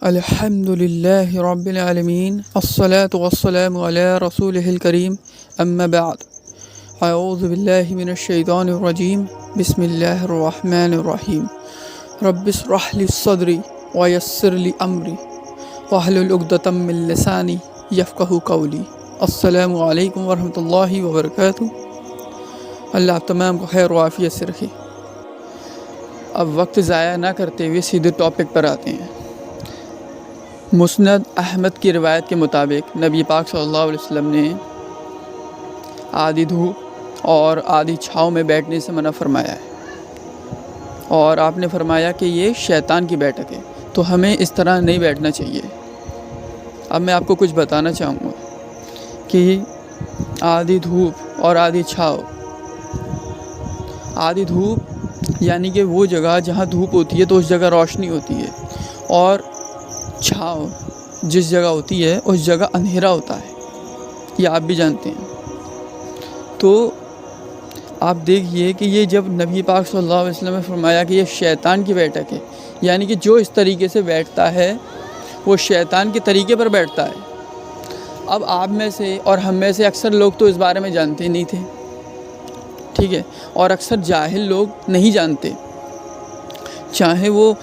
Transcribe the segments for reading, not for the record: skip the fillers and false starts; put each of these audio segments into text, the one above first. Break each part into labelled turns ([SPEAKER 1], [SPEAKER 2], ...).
[SPEAKER 1] الحمد للہ رب العالمین الصلاة والسلام علی رسولہ الکریم اما بعد اعوذ باللہ من الشیطان الرجیم بسم اللہ الرحمن الرحیم رب اشرح لی صدری ویسر لی امری واحلل عقدۃ من لسانی یفقہوا قولی۔ السلام علیکم ورحمۃ اللہ وبرکاتہ۔ اللہ آپ تمام کو خیر و عافیت سے رکھے۔ اب وقت ضائع نہ کرتے ہوئے سیدھے ٹاپک پر آتے ہیں۔ مسند احمد کی روایت کے مطابق نبی پاک صلی اللہ علیہ وسلم نے آدھی دھوپ اور آدھی چھاؤں میں بیٹھنے سے منع فرمایا ہے، اور آپ نے فرمایا کہ یہ شیطان کی بیٹھک ہے، تو ہمیں اس طرح نہیں بیٹھنا چاہیے۔ اب میں آپ کو کچھ بتانا چاہوں گا کہ آدھی دھوپ اور آدھی چھاؤں۔ آدھی دھوپ یعنی کہ وہ جگہ جہاں دھوپ ہوتی ہے تو اس جگہ روشنی ہوتی ہے، اور چھاؤں جس جگہ ہوتی ہے اس جگہ اندھیرا ہوتا ہے، یہ آپ بھی جانتے ہیں۔ تو آپ دیکھیے کہ یہ جب نبی پاک صلی اللہ علیہ وسلم نے فرمایا کہ یہ شیطان کی بیٹھک ہے، یعنی کہ جو اس طریقے سے بیٹھتا ہے وہ شیطان کے طریقے پر بیٹھتا ہے۔ اب آپ میں سے اور ہم میں سے اکثر لوگ تو اس بارے میں جانتے نہیں تھے، ٹھیک ہے، اور اکثر جاہل لوگ نہیں جانتے، چاہے وہ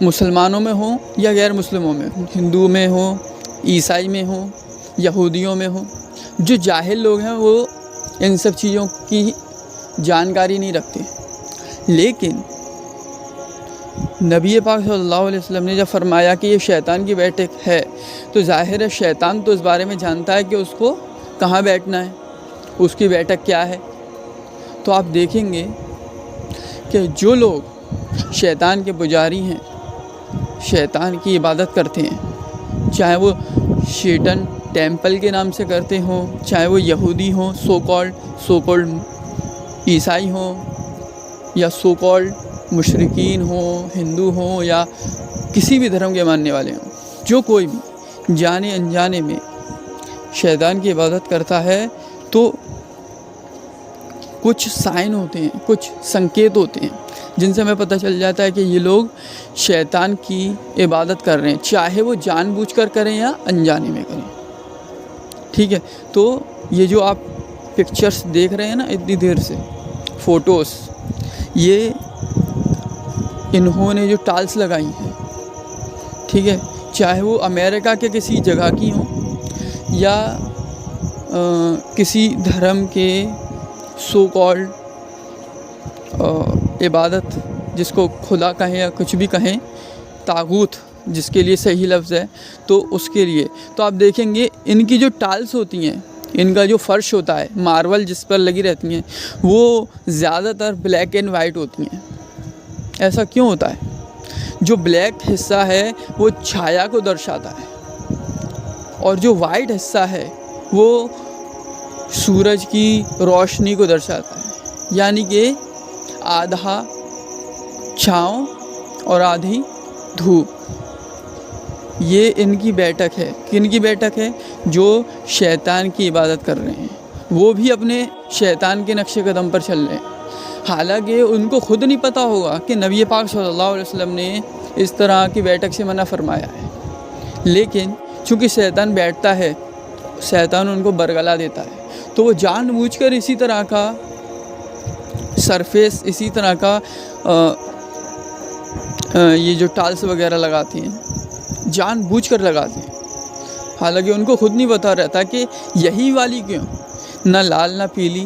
[SPEAKER 1] مسلمانوں میں ہوں یا غیر مسلموں میں، ہندو میں ہوں، عیسائی میں ہوں، یہودیوں میں ہوں۔ جو جاہل لوگ ہیں وہ ان سب چیزوں کی جانکاری نہیں رکھتے، لیکن نبی پاک صلی اللہ علیہ وسلم نے جب فرمایا کہ یہ شیطان کی بیٹھک ہے تو ظاہر ہے شیطان تو اس بارے میں جانتا ہے کہ اس کو کہاں بیٹھنا ہے، اس کی بیٹھک کیا ہے۔ تو آپ دیکھیں گے کہ جو لوگ شیطان کے پجاری ہیں، شیطان کی عبادت کرتے ہیں، چاہے وہ شیطان ٹیمپل کے نام سے کرتے ہوں، چاہے وہ یہودی ہوں، سو کالڈ عیسائی ہوں، یا سو کالڈ مشرکین ہوں، ہندو ہوں، یا کسی بھی دھرم کے ماننے والے ہوں، جو کوئی بھی جانے انجانے میں شیطان کی عبادت کرتا ہے تو کچھ سائن ہوتے ہیں، کچھ سنکیت ہوتے ہیں جن سے ہمیں پتہ چل جاتا ہے کہ یہ لوگ شیطان کی عبادت کر رہے ہیں، چاہے وہ جان بوجھ کر کریں یا انجانے میں کریں، ٹھیک ہے۔ تو یہ جو آپ پکچرز دیکھ رہے ہیں نا اتنی دیر سے، فوٹوز، یہ انہوں نے جو ٹالس لگائی ہیں، ٹھیک ہے، چاہے وہ امریکہ کے کسی جگہ کی ہوں یا کسی دھرم کے سو کالڈ عبادت، جس کو خدا کہیں یا کچھ بھی کہیں، طاغوت جس کے لیے صحیح لفظ ہے، تو اس کے لیے تو آپ دیکھیں گے ان کی جو ٹائلس ہوتی ہیں، ان کا جو فرش ہوتا ہے، ماربل جس پر لگی رہتی ہیں، وہ زیادہ تر بلیک اینڈ وائٹ ہوتی ہیں۔ ایسا کیوں ہوتا ہے؟ جو بلیک حصہ ہے وہ چھایا کو درشاتا ہے، اور جو وائٹ حصہ ہے وہ سورج کی روشنی کو درشاتا ہے، یعنی کہ آدھا چھاؤں اور آدھی دھوپ۔ یہ ان کی بیٹھک ہے۔ کن کی بیٹھک ہے؟ جو شیطان کی عبادت کر رہے ہیں، وہ بھی اپنے شیطان کے نقش قدم پر چل رہے ہیں، حالانکہ ان کو خود نہیں پتہ ہوگا کہ نبی پاک صلی اللہ علیہ وسلم نے اس طرح کی بیٹھک سے منع فرمایا ہے، لیکن چونکہ شیطان بیٹھتا ہے، شیطان ان کو برگلا دیتا ہے، تو وہ جان بوجھ کر اسی طرح کا سرفیس، اسی طرح کا یہ جو ٹالس وغیرہ لگاتے ہیں، جان بوجھ کر لگاتے ہیں، حالانکہ ان کو خود نہیں پتہ رہتا کہ یہی والی کیوں، نہ لال نہ پیلی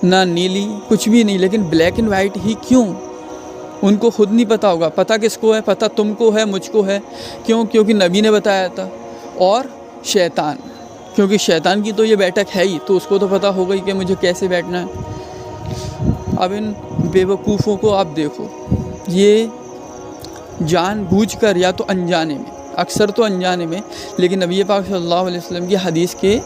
[SPEAKER 1] نہ نیلی، کچھ بھی نہیں، لیکن بلیک اینڈ وائٹ ہی کیوں؟ ان کو خود نہیں پتہ ہوگا۔ پتہ کس کو ہے؟ پتہ تم کو ہے، مجھ کو ہے، کیوں؟ کیونکہ نبی نے بتایا تھا، اور شیطان، کیونکہ شیطان کی تو یہ بیٹھک ہے ہی، تو اس کو تو پتہ ہوگا ہی کہ مجھے کیسے بیٹھنا ہے۔ اب ان بے وقوفوں کو آپ دیکھو، یہ جان بوجھ کر یا تو انجانے میں، اکثر تو انجانے میں، لیکن نبی پاک صلی اللہ علیہ وسلم کی حدیث کے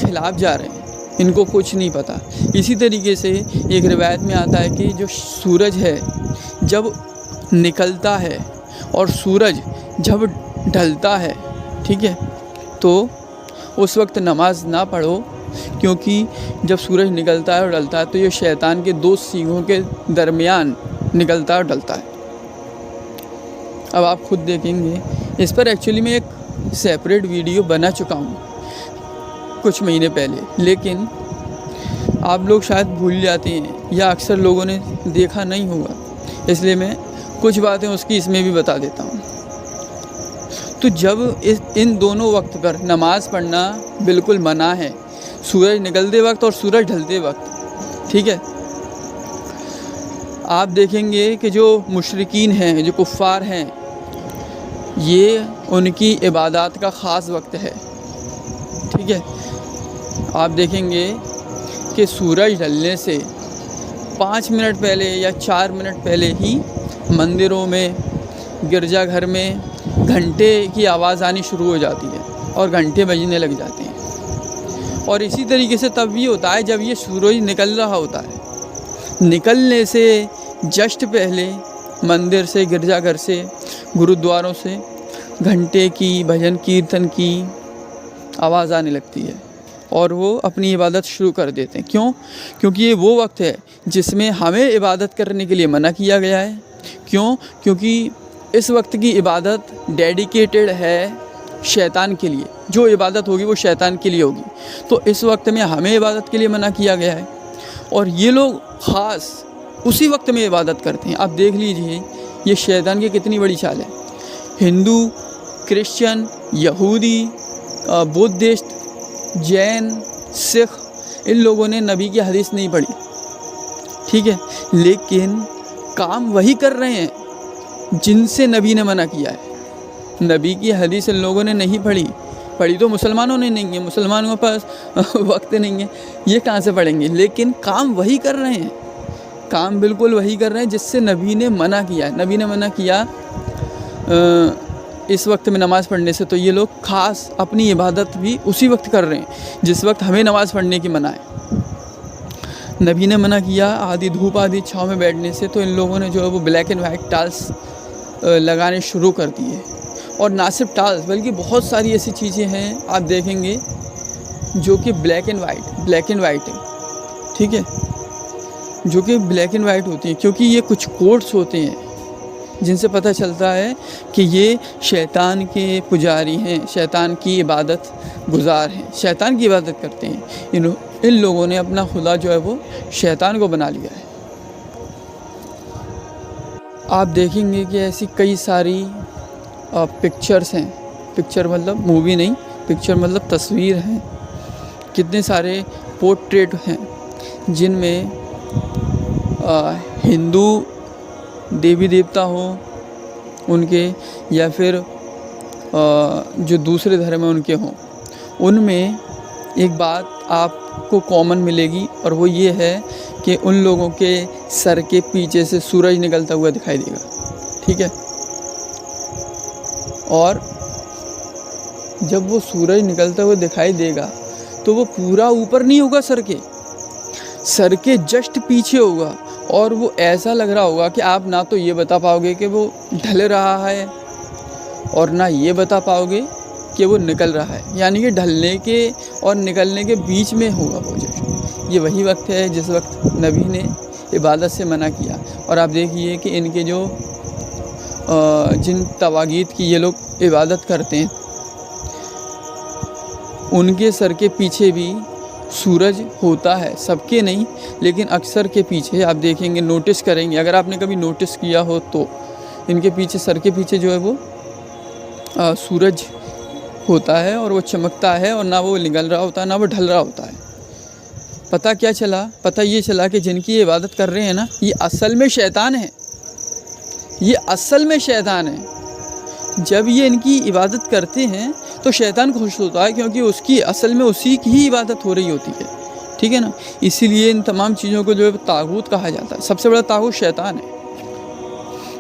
[SPEAKER 1] خلاف جا رہے ہیں، ان کو کچھ نہیں پتہ۔ اسی طریقے سے ایک روایت میں آتا ہے کہ جو سورج ہے جب نکلتا ہے اور سورج جب ڈھلتا ہے، ٹھیک ہے، تو اس وقت نماز نہ پڑھو، کیونکہ جب سورج نکلتا ہے اور ڈلتا ہے تو یہ شیطان کے دو سینگوں کے درمیان نکلتا ہے اور ڈلتا ہے۔ اب آپ خود دیکھیں گے، اس پر ایکچولی میں ایک سیپریٹ ویڈیو بنا چکا ہوں کچھ مہینے پہلے، لیکن آپ لوگ شاید بھول جاتے ہیں یا اکثر لوگوں نے دیکھا نہیں ہوگا، اس لیے میں کچھ باتیں اس کی اس میں بھی بتا دیتا ہوں۔ تو جب ان دونوں وقت پر نماز پڑھنا بالکل منع ہے، سورج نکلتے وقت اور سورج ڈھلتے وقت، ٹھیک ہے۔ آپ دیکھیں گے کہ جو مشرکین ہیں، جو کفار ہیں، یہ ان کی عبادات کا خاص وقت ہے، ٹھیک ہے۔ آپ دیکھیں گے کہ سورج ڈھلنے سے 5 منٹ پہلے یا 4 منٹ پہلے ہی مندروں میں، گرجا گھر میں گھنٹے کی آواز آنی شروع ہو جاتی ہے اور گھنٹے بجنے لگ جاتے ہیں۔ اور اسی طریقے سے تب بھی ہوتا ہے جب یہ سورج نکل رہا ہوتا ہے، نکلنے سے جسٹ پہلے مندر سے، گرجا گھر سے، گرودواروں سے گھنٹے کی، بھجن کیرتن کی آواز آنے لگتی ہے اور وہ اپنی عبادت شروع کر دیتے ہیں۔ کیوں؟ کیونکہ یہ وہ وقت ہے جس میں ہمیں عبادت کرنے کے لیے منع کیا گیا ہے۔ کیوں؟ کیونکہ اس وقت کی عبادت ڈیڈیکیٹڈ ہے شیطان کے لیے، جو عبادت ہوگی وہ شیطان کے لیے ہوگی، تو اس وقت میں ہمیں عبادت کے لیے منع کیا گیا ہے، اور یہ لوگ خاص اسی وقت میں عبادت کرتے ہیں۔ آپ دیکھ لیجئے یہ شیطان کی کتنی بڑی چال ہے۔ ہندو، کرسچن، یہودی، بدھسٹ، جین، سکھ، ان لوگوں نے نبی کی حدیث نہیں پڑھی، ٹھیک ہے، لیکن کام وہی کر رہے ہیں جن سے نبی نے منع کیا ہے۔ نبی کی حدیث ان لوگوں نے نہیں پڑھی تو مسلمانوں نے نہیں ہے، مسلمانوں کے پاس وقت نہیں ہے، یہ کہاں سے پڑھیں گے؟ لیکن کام وہی کر رہے ہیں، کام بالکل وہی کر رہے ہیں جس سے نبی نے منع کیا ہے۔ نبی نے منع کیا اس وقت میں نماز پڑھنے سے، تو یہ لوگ خاص اپنی عبادت بھی اسی وقت کر رہے ہیں جس وقت ہمیں نماز پڑھنے کی منع ہے۔ نبی نے منع کیا آدھی دھوپ آدھی چھاؤں میں بیٹھنے سے، تو ان لوگوں نے جو ہے وہ بلیک اینڈ وائٹ ٹالس لگانے شروع کر دیے، اور نہ صرف ٹالس بلکہ بہت ساری ایسی چیزیں ہیں آپ دیکھیں گے جو کہ بلیک اینڈ وائٹ ہے، ٹھیک ہے، جو کہ بلیک اینڈ وائٹ ہوتی ہیں، کیونکہ یہ کچھ کوڈس ہوتے ہیں جن سے پتہ چلتا ہے کہ یہ شیطان کے پجاری ہیں، شیطان کی عبادت گزار ہیں، شیطان کی عبادت کرتے ہیں۔ ان لوگوں نے اپنا خدا جو ہے وہ شیطان کو بنا لیا ہے۔ آپ دیکھیں گے کہ ایسی کئی ساری پکچرز ہیں، پکچر مطلب مووی نہیں، پکچر مطلب تصویر ہیں، کتنے سارے پورٹریٹ ہیں جن میں ہندو دیوی دیوتا ہوں ان کے، یا پھر جو دوسرے دھرم ہیں ان کے ہوں، ان میں ایک بات آپ کو کامن ملے گی، اور وہ یہ ہے کہ ان لوگوں کے سر کے پیچھے سے سورج نکلتا ہوا دکھائی دے گا، ٹھیک ہے۔ اور جب وہ سورج نکلتا ہوا دکھائی دے گا تو وہ پورا اوپر نہیں ہوگا، سر کے جسٹ پیچھے ہوگا، اور وہ ایسا لگ رہا ہوگا کہ آپ نہ تو یہ بتا پاؤ گے کہ وہ ڈھل رہا ہے، اور نہ یہ بتا پاؤ گے کہ وہ نکل رہا ہے، یعنی کہ ڈھلنے کے اور نکلنے کے بیچ میں ہوگا وہ جشن۔ یہ وہی وقت ہے جس وقت نبی نے عبادت سے منع کیا۔ اور آپ دیکھیے کہ ان کے جو جن طواغیت کی یہ لوگ عبادت کرتے ہیں، ان کے سر کے پیچھے بھی سورج ہوتا ہے، سب کے نہیں لیکن اکثر کے پیچھے آپ دیکھیں گے، نوٹس کریں گے، اگر آپ نے کبھی نوٹس کیا ہو تو ان کے پیچھے، سر کے پیچھے جو ہے وہ سورج ہوتا ہے، اور وہ چمکتا ہے، اور نہ وہ نکل رہا ہوتا ہے نہ وہ ڈھل رہا ہوتا ہے۔ پتہ کیا چلا؟ پتہ یہ چلا کہ جن کی عبادت کر رہے ہیں نا، یہ اصل میں شیطان ہے، یہ اصل میں شیطان ہے۔ جب یہ ان کی عبادت کرتے ہیں تو شیطان خوش ہوتا ہے، کیونکہ اس کی اصل میں اسی کی ہی عبادت ہو رہی ہوتی ہے، ٹھیک ہے نا۔ اسی لیے ان تمام چیزوں کو جو ہے طاغوت کہا جاتا ہے، سب سے بڑا طاغوت شیطان ہے،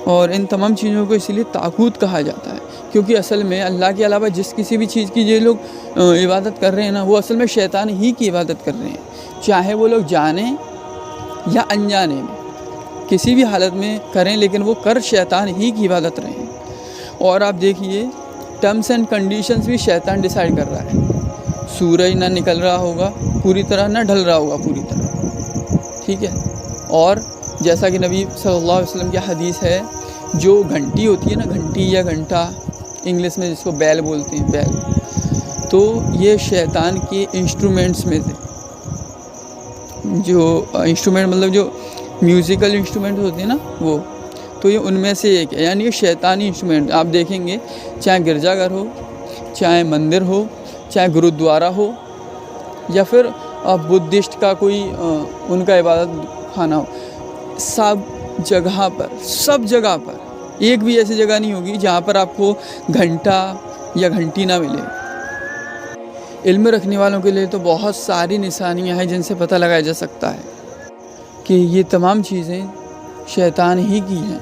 [SPEAKER 1] اور ان تمام چیزوں کو اسی لیے طاغوت کہا جاتا ہے، کیونکہ اصل میں اللہ کے علاوہ جس کسی بھی چیز کی یہ لوگ عبادت کر رہے ہیں نا، وہ اصل میں شیطان ہی کی عبادت کر رہے ہیں، چاہے وہ لوگ جانیں یا انجانے میں، کسی بھی حالت میں کریں، لیکن وہ کر شیطان ہی کی عبادت رہے ہیں۔ اور آپ دیکھیے ٹرمز اینڈ کنڈیشنز بھی شیطان ڈیسائیڈ کر رہا ہے، سورج نہ نکل رہا ہوگا پوری طرح، نہ ڈھل رہا ہوگا پوری طرح، ٹھیک ہے۔ اور جیسا کہ نبی صلی اللہ علیہ وسلم کی حدیث ہے جو گھنٹی ہوتی ہے نا، گھنٹی یا گھنٹا انگلش میں جس کو بیل بولتے ہیں، بیل، تو یہ شیطان کے انسٹرومنٹس میں سے، جو انسٹرومنٹ مطلب جو میوزیکل انسٹرومنٹ ہوتے ہیں نا وہ، تو یہ ان میں سے ایک ہے، یعنی یہ شیطانی انسٹرومنٹ آپ دیکھیں گے، چاہے گرجا گھر ہو، چاہے مندر ہو، چاہے گرودوارا ہو، یا پھر بدھسٹ کا کوئی ان کا عبادت خانہ ہو، سب جگہ پر ایک بھی ایسی جگہ نہیں ہوگی جہاں پر آپ کو گھنٹا یا گھنٹی نہ ملے۔ علم رکھنے والوں کے لیے تو بہت ساری نشانیاں ہیں جن سے پتہ لگایا جا سکتا ہے کہ یہ تمام چیزیں شیطان ہی کی ہیں۔